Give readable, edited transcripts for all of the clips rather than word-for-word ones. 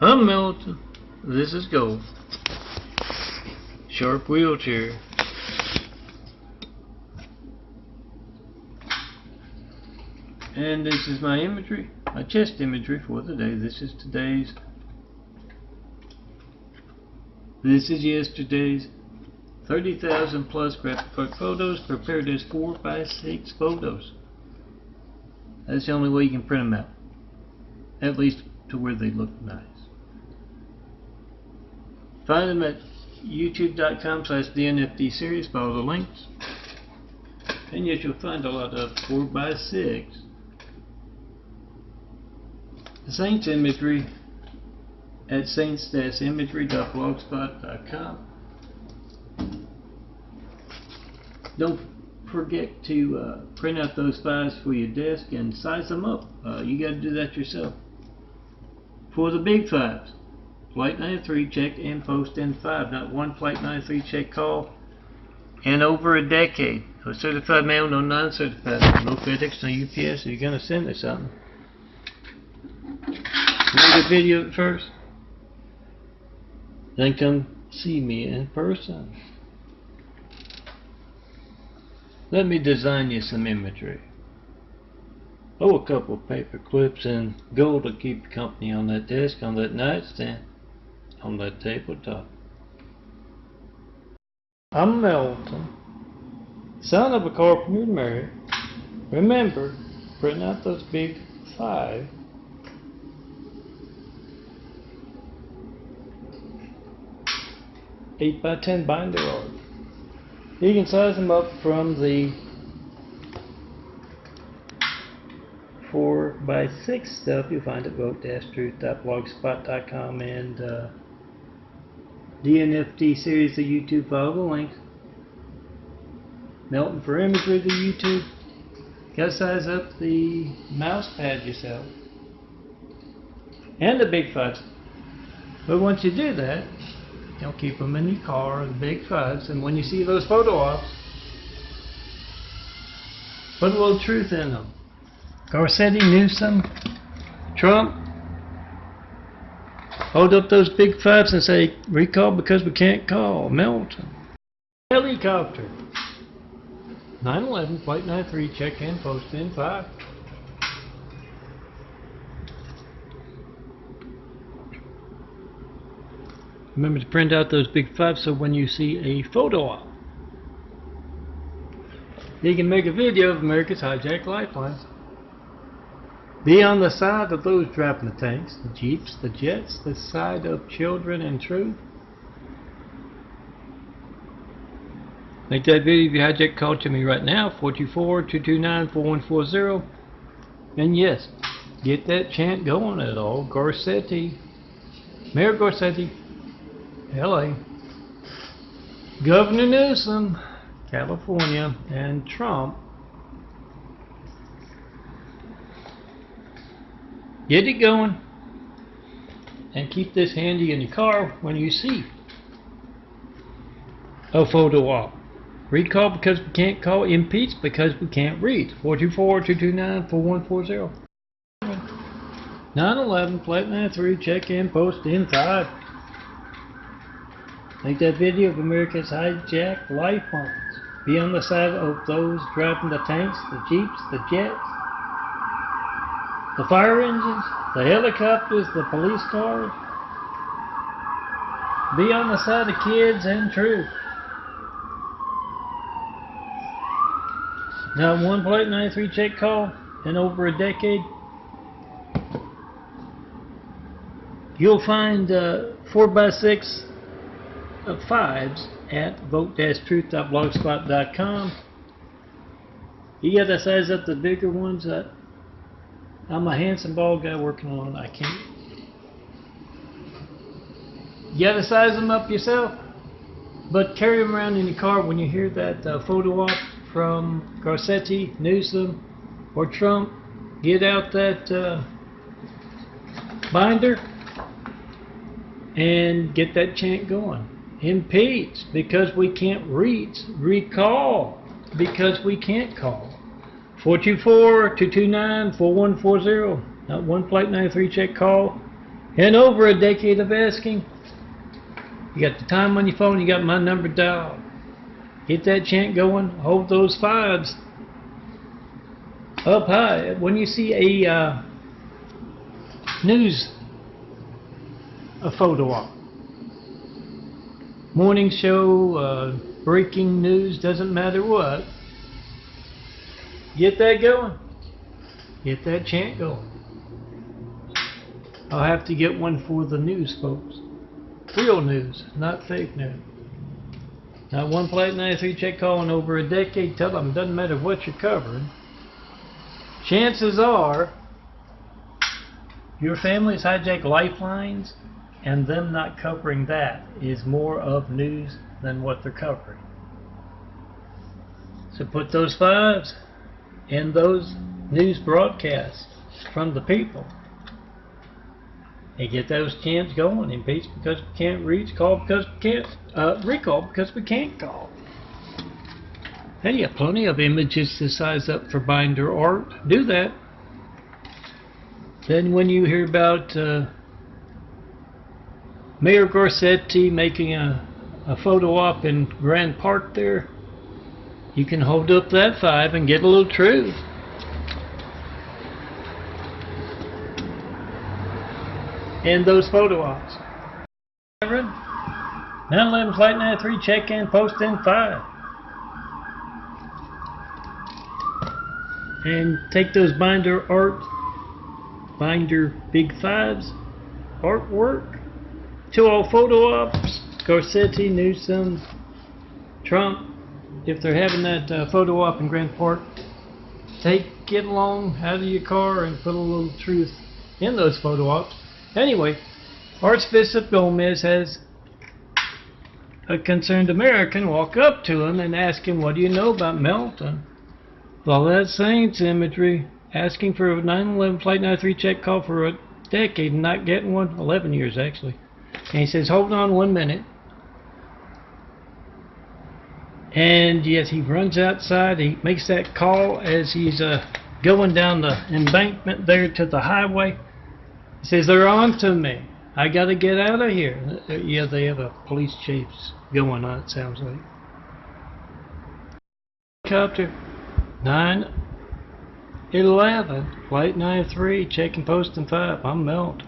I'm Milton. This is Gold. Sharp wheelchair. And this is my imagery, my chest imagery for the day. This is today's. This is yesterday's 30,000 plus graphic photos prepared as 4x6 photos. That's the only way you can print them out. At least to where they look nice. Find them at youtube.com/TheNFD series. Follow the links. And yet you'll find a lot of 4x6. The Saints imagery at saints-imagery.blogspot.com. Don't forget to print out those files for your desk and size them up. You got to do that yourself. For the big fives, Flight 93 check and post in 5, not one Flight 93 check call in over a decade. No certified mail, no non-certified, no FedEx, no UPS. You're going to send me something. Make a video first, then come see me in person. Let me design you some imagery. Oh, a couple of paper clips and gold to keep you company on that desk, on that nightstand, on that tabletop. I'm Milton, son of a carpenter married. Remember, print out those big 5. 8x10 binder art. You can size them up from the 4x6 stuff you find at vote-truth.blogspot.com and DNFD series to YouTube. Follow the links. Milton for imagery to YouTube. Gotta size up the mouse pad yourself. And the big 5s. But once you do that, you'll keep them in your car, the big 5s, and when you see those photo ops, put a little truth in them. Garcetti, Newsom, Trump, hold up those big 5s and say, recall because we can't call. Milton. Helicopter. 9/11, Flight 93, check in, post in 5. Remember to print out those big 5s so when you see a photo op, you can make a video of America's hijacked lifelines. Be on the side of those driving the tanks, the jeeps, the jets, the side of children and truth. Make that video of your hijack call to me right now, 424-229-4140. And yes, get that chant going at all. Garcetti, Mayor Garcetti, LA, Governor Newsom, California, and Trump. Get it going and keep this handy in your car when you see a photo op. Recall because we can't call, impeach because we can't read. 424-229-4140. 9/11, Flight 93, check in, post in 5. Make that video of America's hijacked lifelines. Be on the side of those driving the tanks, the jeeps, the jets, the fire engines, the helicopters, the police cars. Be on the side of kids and truth. Not one Flight 93 check call in over a decade. You'll find 4x6 of 5s at vote-truth.blogspot.com. You gotta size up the bigger ones. I'm a handsome bald guy working on it. I can't. You gotta size them up yourself, but carry them around in your car when you hear that photo op from Garcetti, Newsom, or Trump. Get out that binder and get that chant going. Impeach because we can't reach. Recall because we can't call. 424-229-4140. Not one Flight 93 check call In over a decade of asking, you got the time on your phone, you got my number dialed. Get that chant going, hold those fives up high. When you see a photo op, morning show, breaking news, doesn't matter what, get that going. Get that chant going. I'll have to get one for the news folks. Real news, not fake news. Not one Flight 93 check call in over a decade. Tell them it doesn't matter what you're covering. Chances are your family's hijacked lifelines, and them not covering that is more of news than what they're covering. So put those fives in those news broadcasts from the people. And get those chants going. Impeach because we can't reach, call because we can't, recall because we can't call. And you have plenty of images to size up for binder art. Do that. Then when you hear about Mayor Garcetti making a photo op in Grand Park there, you can hold up that five and get a little truth. In those photo ops. 911 Flight 93 check-in, post in 5. And take those binder big fives, artwork, to all photo ops, Garcetti, Newsom, Trump, if they're having that photo op in Grand Park, get along out of your car and put a little truth in those photo ops. Anyway, Archbishop Gomez has a concerned American walk up to him and ask him, what do you know about Melton? Well, that Saints imagery, asking for a 911 Flight 93 check call for a decade and not getting one, 11 years actually. And he says, hold on 1 minute. And yes, he runs outside, he makes that call as he's going down the embankment there to the highway. He says, they're on to me. I got to get out of here. Yeah, they have a police chase going on, it sounds like. Helicopter 911, Flight 93, checking post in 5. I'm Melt.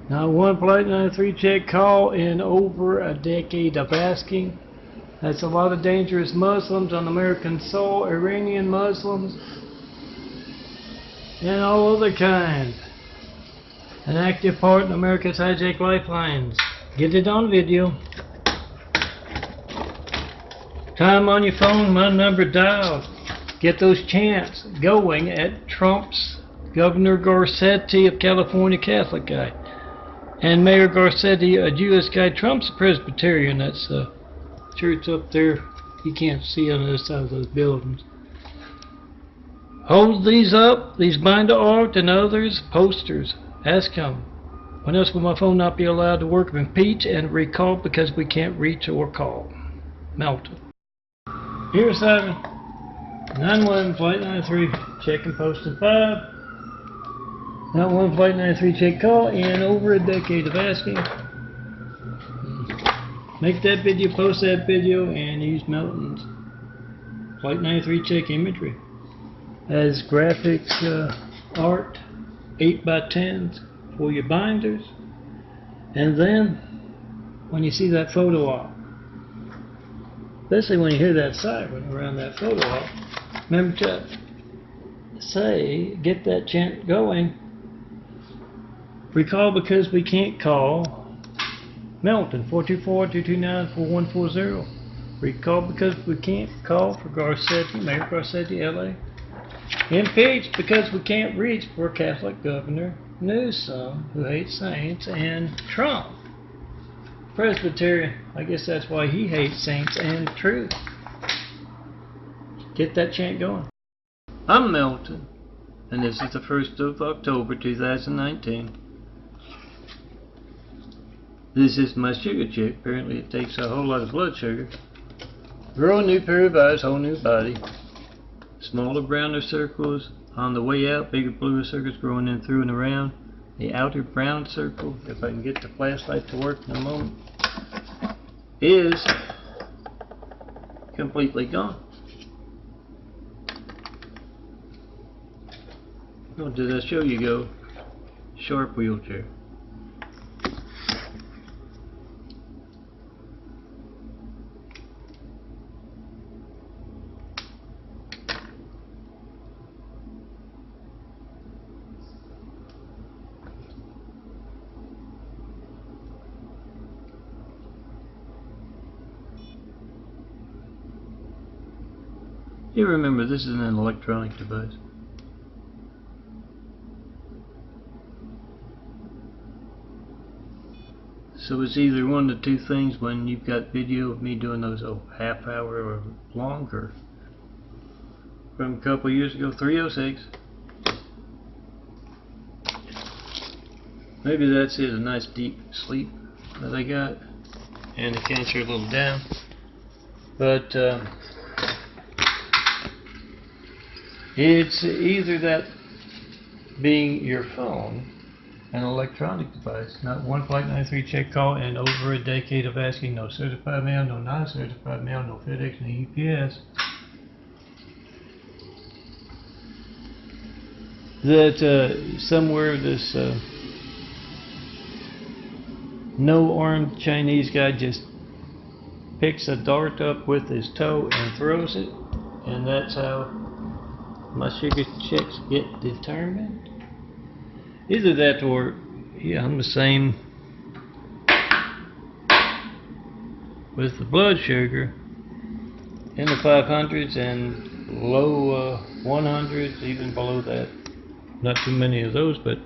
Now, one Flight 93 check call in over a decade of asking. That's a lot of dangerous Muslims on American soil, Iranian Muslims, and all other kind. An active part in America's hijacked lifelines. Get it on video. Time on your phone, my number dialed. Get those chants going at Trump's Governor Garcetti of California, Catholic guy. And Mayor Garcetti, a Jewish guy. Trump's a Presbyterian. That's the church up there. You can't see on the other side of those buildings. Hold these up, these binder art and others, posters. Ask him, when else will my phone not be allowed to work? Impeach and recall because we can't reach or call. Melton. Here 7, 911 Flight 93, check and post in 5. 911 Flight 93 check call in over a decade of asking. Make that video, post that video, and use Melton's Flight 93 check imagery as graphics art, 8x10s for your binders. And then when you see that photo op, especially when you hear that siren around that photo op, remember to say, get that chant going. Recall because we can't call. Melton, 424-229-4140. Recall because we can't call for Garcetti, Mayor Garcetti, LA. Impeach because we can't reach for Catholic Governor Newsom, who hates saints, and Trump, Presbyterian. I guess that's why he hates saints and truth. Get that chant going. I'm Melton, and this is the 1st of October 2019. This is my sugar chick. Apparently it takes a whole lot of blood sugar. Grow a new pair of eyes, whole new body. Smaller, browner circles on the way out, bigger, bluer circles growing in through and around. the outer brown circle, if I can get the flashlight to work in a moment, is completely gone. Oh, did I show you go? Sharp wheelchair. You remember, this is an electronic device. So it's either one of the two things when you've got video of me doing those half hour or longer. From a couple years ago, 306. Maybe that's it, a nice deep sleep that I got. And the cancer a little down. But it's either that being your phone, an electronic device, not one Flight 93 check call, and over a decade of asking no certified mail, no non-certified mail, no FedEx, no UPS, that somewhere this no armed Chinese guy just picks a dart up with his toe and throws it, and that's how my sugar checks get determined. Either that or, yeah, I'm the same with the blood sugar in the 500s and low 100s, even below that. Not too many of those, but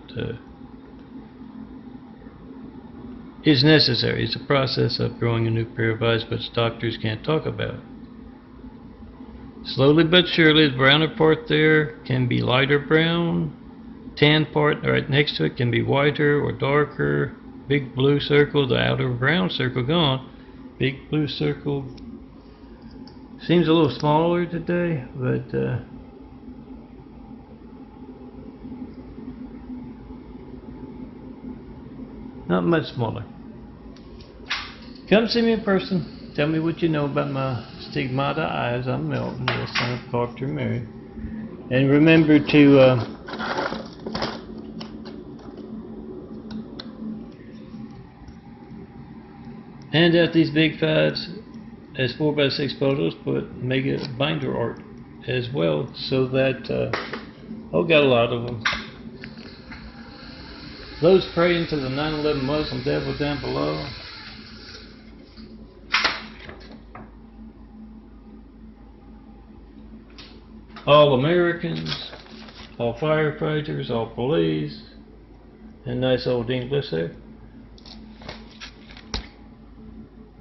it's necessary. It's a process of growing a new pair of eyes, but doctors can't talk about. Slowly but surely, the browner part there can be lighter brown. Tan part right next to it can be whiter or darker. Big blue circle, the outer brown circle gone. Big blue circle seems a little smaller today, but not much smaller. Come see me in person. Tell me what you know about my stigmata eyes. I'm Milton, the son of Carpenter Mary. And remember to hand out these big fives as 4x6 photos, but make it binder art as well, so that got a lot of them. Those praying to the 9/11 Muslim devil down below. All Americans, all firefighters, all police, and nice old English there.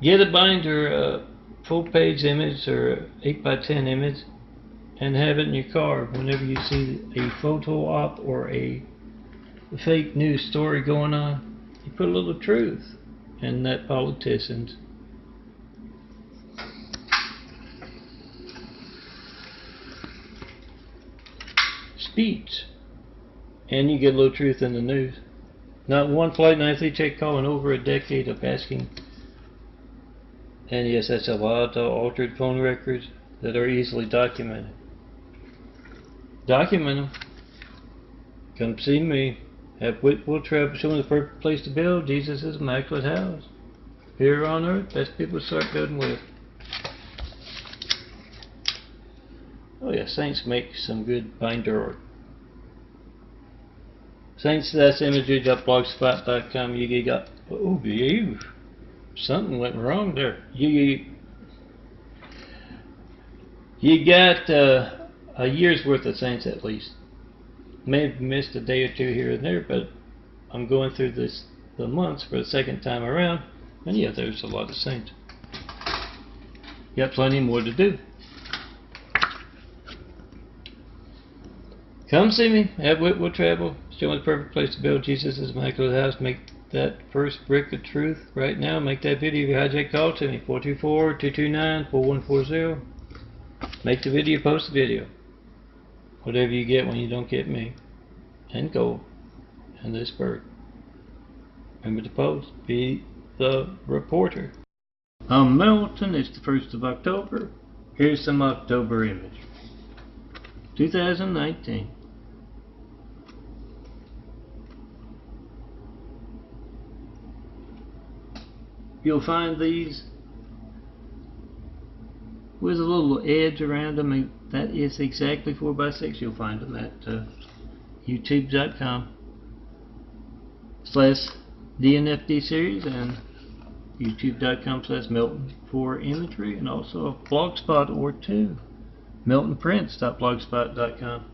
Get a binder, full page image or 8x10 image, and have it in your car whenever you see a photo op or a fake news story going on. You put a little truth in that politician's speech, and you get a little truth in the news. Not one Flight 93 check call in over a decade of asking. And yes, that's a lot of altered phone records that are easily documented. Document them. Come see me. Have Whitwell Travel show me the perfect place to build Jesus' immaculate house. Here on earth, best people to start building with. Oh yeah, Saints make some good binder art. Saints, that's imagery.blogspot.com. You got, oh, you. Something went wrong there. You got a year's worth of Saints at least. May have missed a day or two here and there, but I'm going through the months for the second time around, and yeah, there's a lot of Saints. You got plenty more to do. Come see me at Whitwell Travel. Show me the perfect place to build Jesus' immaculate house. Make that first brick of truth right now. Make that video. If you hijack, call to me, 424-229-4140. Make the video, post the video. Whatever you get when you don't get me. And gold. and this bird. Remember to post, be the reporter. I'm Milton, it's the 1st of October. Here's some October imagery. 2019. You'll find these with a little edge around them, and that is exactly 4x6. You'll find them at youtube.com/DNFD series and youtube.com/Milton4imagery, and also a blogspot or two, miltonprints.blogspot.com.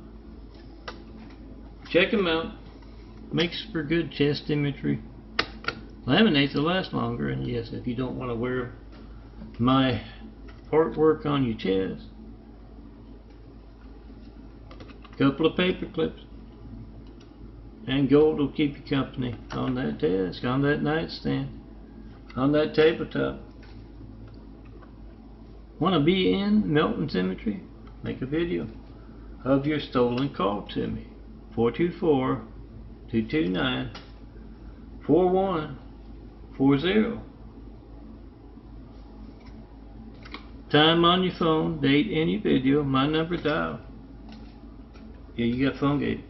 Check them out. Makes for good chest imagery. Laminates will last longer, and yes, if you don't want to wear my artwork on your chest, couple of paper clips and gold will keep you company on that desk, on that nightstand, on that tabletop. Want to be in Milton's imagery? Make a video of your stolen call to me. 424-229-4140. Time on your phone, date any video, my number dial. Yeah, you got phone gate.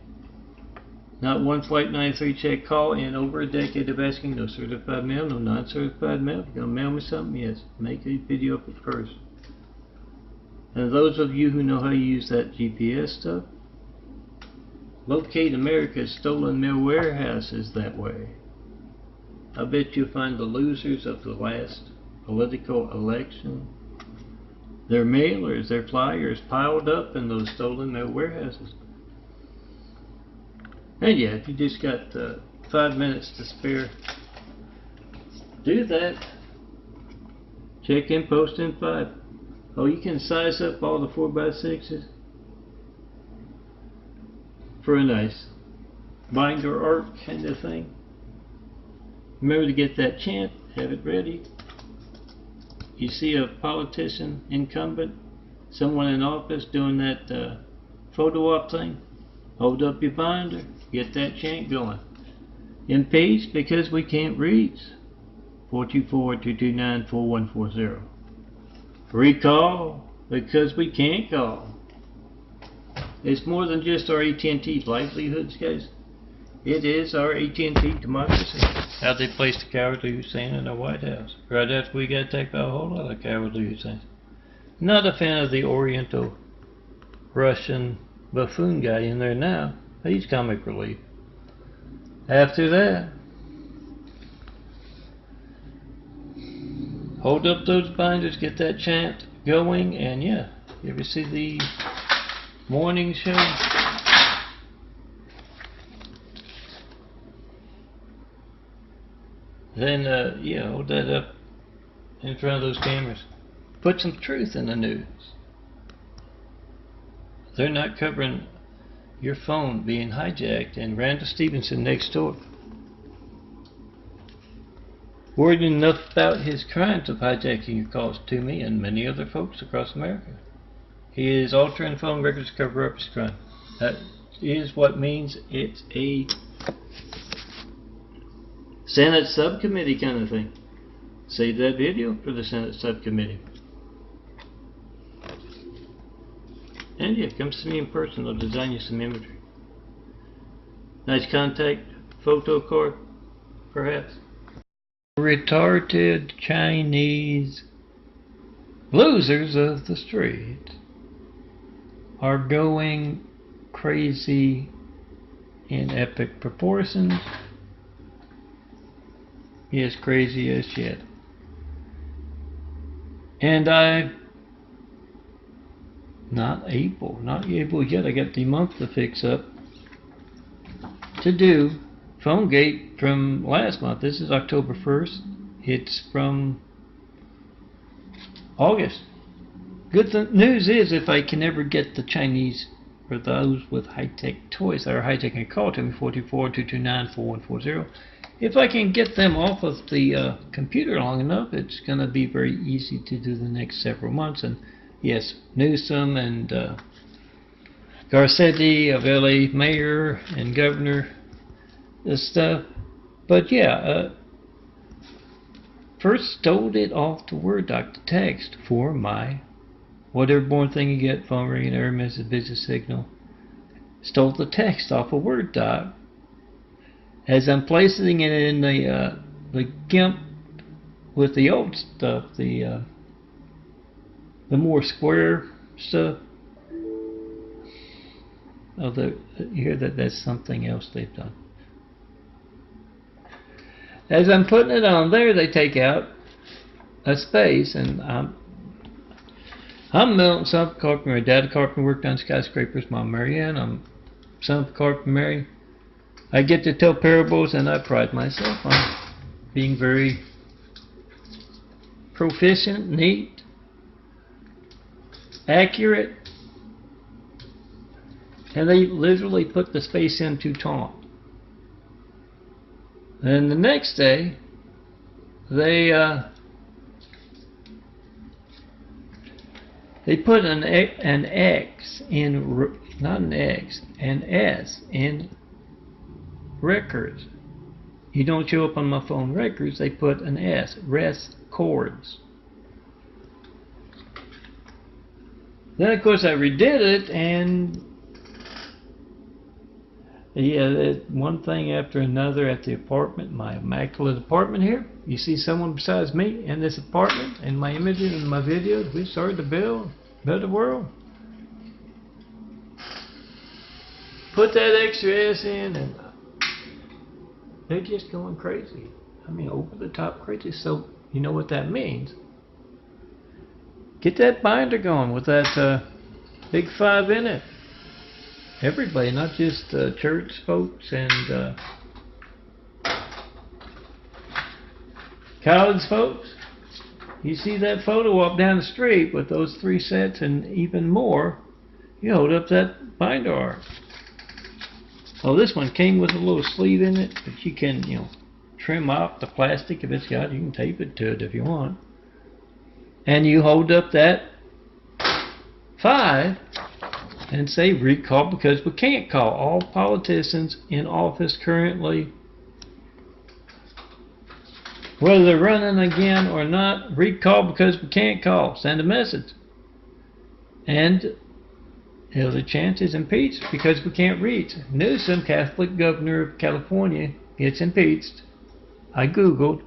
Not one Flight 93 check call in over a decade of asking, no certified mail, no non-certified mail. If you're gonna mail me something, yes, make a video of it first. And those of you who know how to use that GPS stuff, locate America's stolen mail warehouses that way. I bet you'll find the losers of the last political election, their mailers, their flyers piled up in those stolen mail warehouses. And yeah, if you just got 5 minutes to spare, do that. Check in, post in 5. Oh, you can size up all the 4x6s for a nice binder art kind of thing. Remember to get that chant, have it ready. You see a politician, incumbent, someone in office doing that photo op thing, hold up your binder, get that chant going. Impeach because we can't reach. 424-229-4140. Recall because we can't call. It's more than just our AT&T livelihoods, guys. It is our AT&T democracy. How they placed the cowardly Hussein in the White House right after we got attacked by a whole lot of cowardly Husseins. Not a fan of the Oriental Russian buffoon guy in there now. He's comic relief. After that, hold up those binders, get that chant going, and yeah, you ever see the morning show? Then, yeah, hold that up in front of those cameras. Put some truth in the news. They're not covering your phone being hijacked and Randall Stevenson next door worried enough about his crimes of hijacking your calls to me and many other folks across America. He is altering phone records to cover up his crime. That is what means it's a Senate subcommittee kind of thing. Save that video for the Senate subcommittee. And yeah, come see me in person. I'll design you some imagery. Nice contact photo card, perhaps. Retarded Chinese losers of the street are going crazy in epic proportions. Yes, crazy as shit. And I'm not able yet. I got the month to fix up to do PhoneGate from last month. This is October 1st. It's from August. Good news is, if I can ever get the Chinese or those with high-tech toys that are hijacking a call to me, 424-229-4140, if I can get them off of the computer long enough, it's going to be very easy to do the next several months. And yes, Newsom and Garcetti of LA mayor and governor the stuff. But yeah, first stole it off the Word doc, the text for my whatever boring thing you get, phone ringing, error message, busy signal. Stole the text off a Word doc. As I'm placing it in the GIMP with the old stuff, the more square stuff. Oh, you hear that? That's something else they've done. As I'm putting it on there, they take out a space, and I'm Milton, son of a carpenter. My dad a carpenter, worked on skyscrapers. Mom Marianne. I'm son of a carpenter, Mary. I get to tell parables, and I pride myself on being very proficient, neat, accurate, and they literally put the space in to taunt. And the next day, they put an X in, not an X, an S in records. You don't show up on my phone records, they put an S, rest chords. Then of course I redid it, and yeah, one thing after another at the apartment, my immaculate apartment here. You see someone besides me in this apartment, and my images and my videos. We started to build a better world. Put that extra S in, and they're just going crazy. I mean, over the top crazy. So you know what that means. Get that binder going with that big 5 in it. Everybody, not just church folks and college folks. You see that photo up down the street with those 3 sets and even more. You hold up that binder art. Oh, this one came with a little sleeve in it, but you can, trim off the plastic if it's got. You can tape it to it if you want. And you hold up that 5 and say recall because we can't call. All politicians in office currently, whether they're running again or not, recall because we can't call. Send a message. And the other chance is impeached because we can't reach. Newsom, Catholic governor of California, gets impeached. I googled.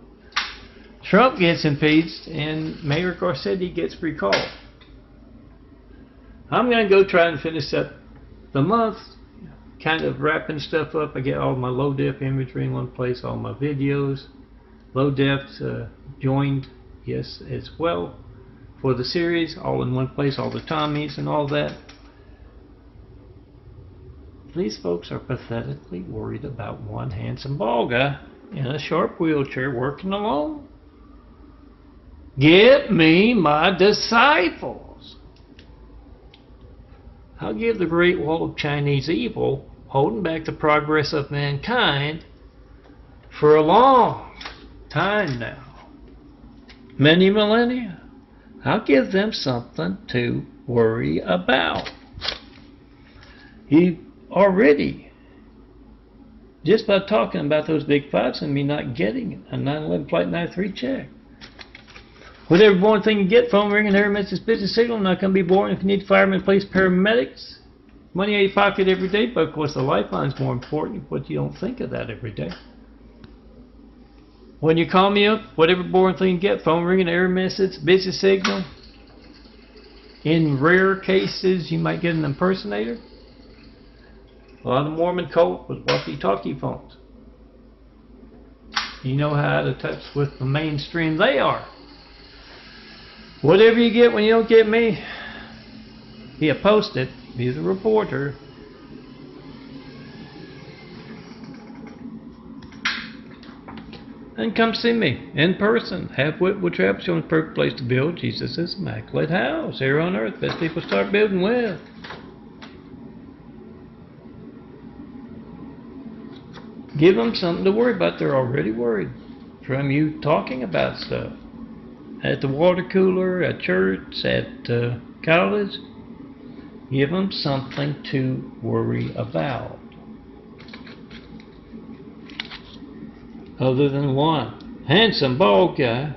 Trump gets impeached and Mayor Garcetti gets recalled. I'm going to go try and finish up the month, kind of wrapping stuff up. I get all my low def imagery in one place, all my videos, low def joined, yes, as well, for the series, all in one place, all the Tommies and all that. These folks are pathetically worried about one handsome bald guy in a sharp wheelchair working alone. Get me my disciples. I'll give the Great Wall of Chinese evil, holding back the progress of mankind for a long time now. Many millennia. I'll give them something to worry about. He already, just by talking about those big 5s and me not getting a 9/11 Flight 93 check. Whatever boring thing you get, phone ringing, error message, busy signal, not going to be boring. If you need firemen, police, paramedics, money in your pocket every day, but of course the lifeline's more important, but you don't think of that every day. When you call me up, whatever boring thing you get, phone ringing, error message, busy signal. In rare cases, you might get an impersonator. A lot of the Mormon cult was walkie-talkie phones. You know how out of touch with the mainstream they are. Whatever you get when you don't get me, be a post-it, be the reporter. And come see me in person. Have Whitwood Travel Show, the perfect place to build Jesus' immaculate house here on earth. Best people start building with. Give them something to worry about. They're already worried from you talking about stuff. At the water cooler, at church, at college. Give them something to worry about. other than one handsome bald guy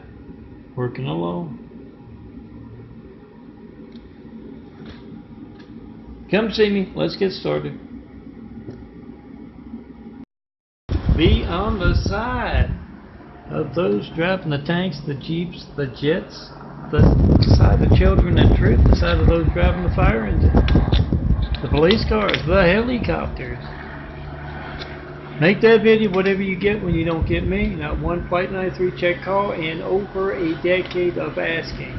working alone. Come see me. Let's get started. Be on the side of those driving the tanks, the jeeps, the jets, the side of children and truth, the side of those driving the fire engine, the police cars, the helicopters. Make that video whatever you get when you don't get me. Not one Flight 93 check call in over a decade of asking.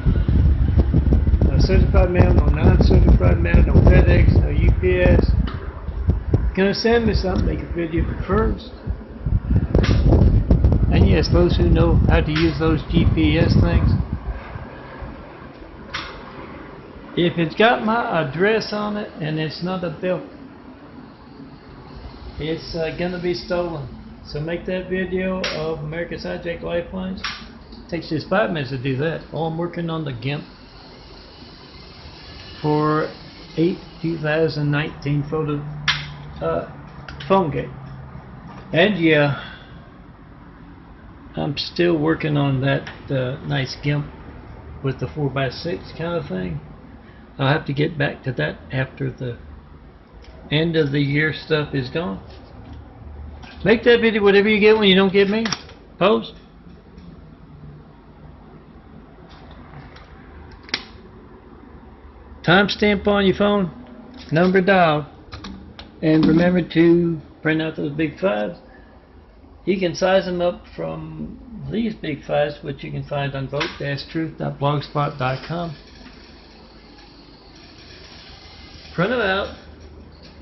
No certified mail, no non-certified mail, no FedEx, no UPS. Gonna send me something, make a video first. And yes, those who know how to use those GPS things, if it's got my address on it and it's not a bill, it's gonna be stolen. So make that video of America's Hijacked Lifelines. It takes just 5 minutes to do that. Oh, I'm working on the GIMP for 8/2019 photo phone game. And yeah, I'm still working on that nice GIMP with the 4x6 kind of thing. I'll have to get back to that after the end of the year stuff is gone. Make that video whatever you get when you don't get me. Post. Timestamp on your phone, number dialed, and remember to print out those big fives. You can size them up from these big fives, which you can find on vote-truth.blogspot.com. Print them out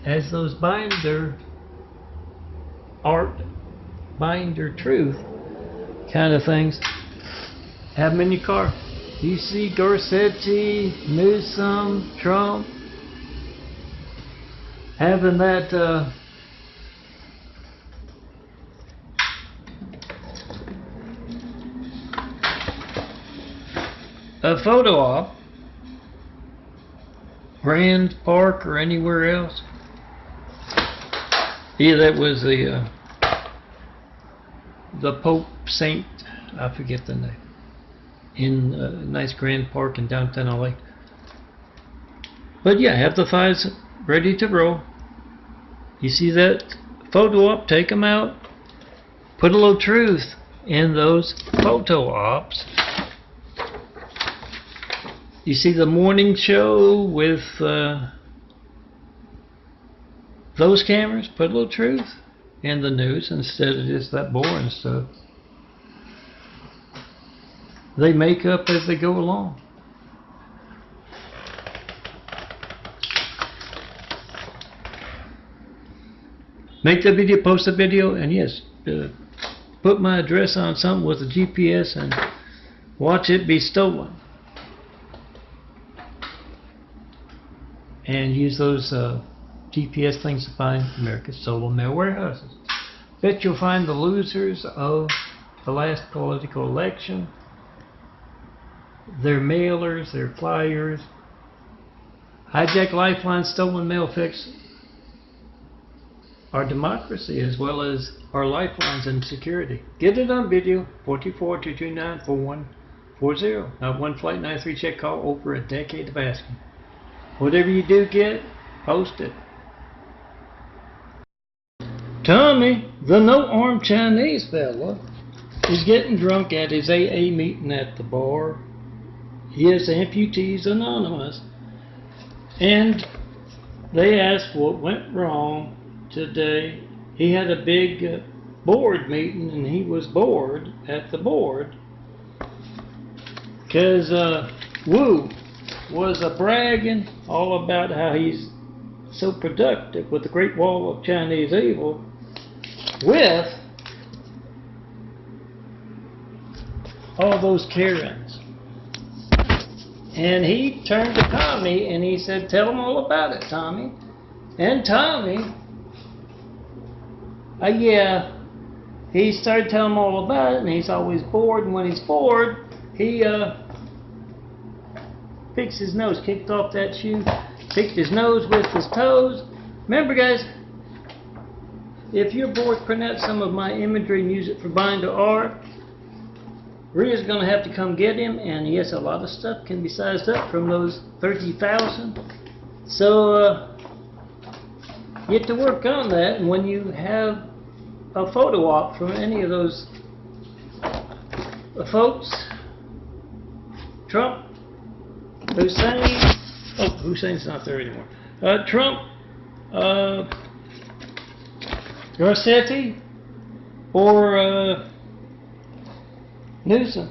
as those binder art, binder truth kind of things. Have them in your car. You see Garcetti, Newsom, Trump having that a photo op, Grand Park or anywhere else. Yeah, that was the Pope Saint, I forget the name, in a nice Grand Park in downtown LA. But yeah, have the files ready to roll. You see that photo op, take them out, put a little truth in those photo ops. You see the morning show with those cameras, put a little truth in the news instead of just that boring stuff. They make up as they go along. Make the video, post the video, and yes, put my address on something with a GPS and watch it be stolen. And use those GPS things to find America's stolen mail warehouses. Bet you'll find the losers of the last political election, their mailers, their flyers, hijacked lifelines, stolen mail fix our democracy as well as our lifelines and security. Get it on video, 424-229-4140. Not one Flight 93 check call over a decade of asking. Whatever you do get, post it. Tommy, the no-armed Chinese fella, is getting drunk at his AA meeting at the bar. He is Amputees Anonymous. And they asked what went wrong today. He had a big board meeting and he was bored at the board because Wu was bragging all about how he's so productive with the Great Wall of Chinese Evil with all those Karens. And he turned to Tommy and he said, tell them all about it, Tommy. And Tommy, yeah, he started telling them all about it, and he's always bored, and when he's bored, he picks his nose, kicked off that shoe, picked his nose with his toes. Remember, guys, if you're bored, print out some of my imagery and use it for binder art. Rhea's going to have to come get him, and yes, a lot of stuff can be sized up from those 30,000. So get to work on that, and when you have a photo op from any of those folks, Trump, Hussein, oh, Hussein's not there anymore. Trump, Garcetti, or Newsom.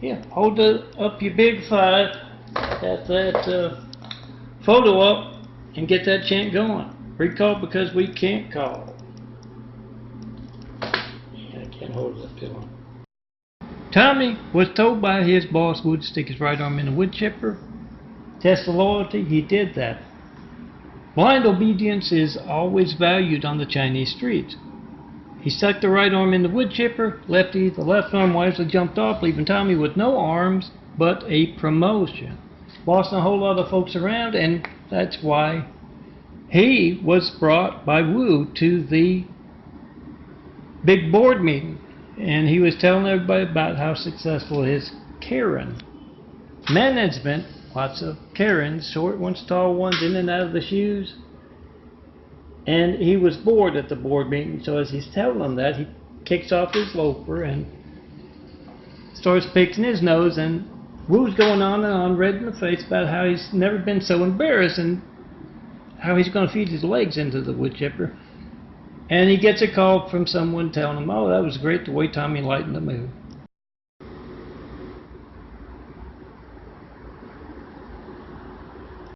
Yeah, hold up your big five at that photo op and get that chant going. Recall because we can't call. I can't hold it up too long. Tommy was told by his boss Wood to stick his right arm in the wood chipper. Test of loyalty, he did that. Blind obedience is always valued on the Chinese streets. He stuck the right arm in the wood chipper, the left arm wisely jumped off, leaving Tommy with no arms but a promotion. Bossing a whole lot of folks around, and that's why he was brought by Wu to the big board meeting. And he was telling everybody about how successful his Karen management, lots of Karens, short ones, tall ones, in and out of the shoes. And he was bored at the board meeting, so as he's telling them that, he kicks off his loafer and starts picking his nose, and Wu's going on and on, red in the face, about how he's never been so embarrassed and how he's going to feed his legs into the wood chipper. And he gets a call from someone telling him, oh, that was great, the way Tommy lightened the mood.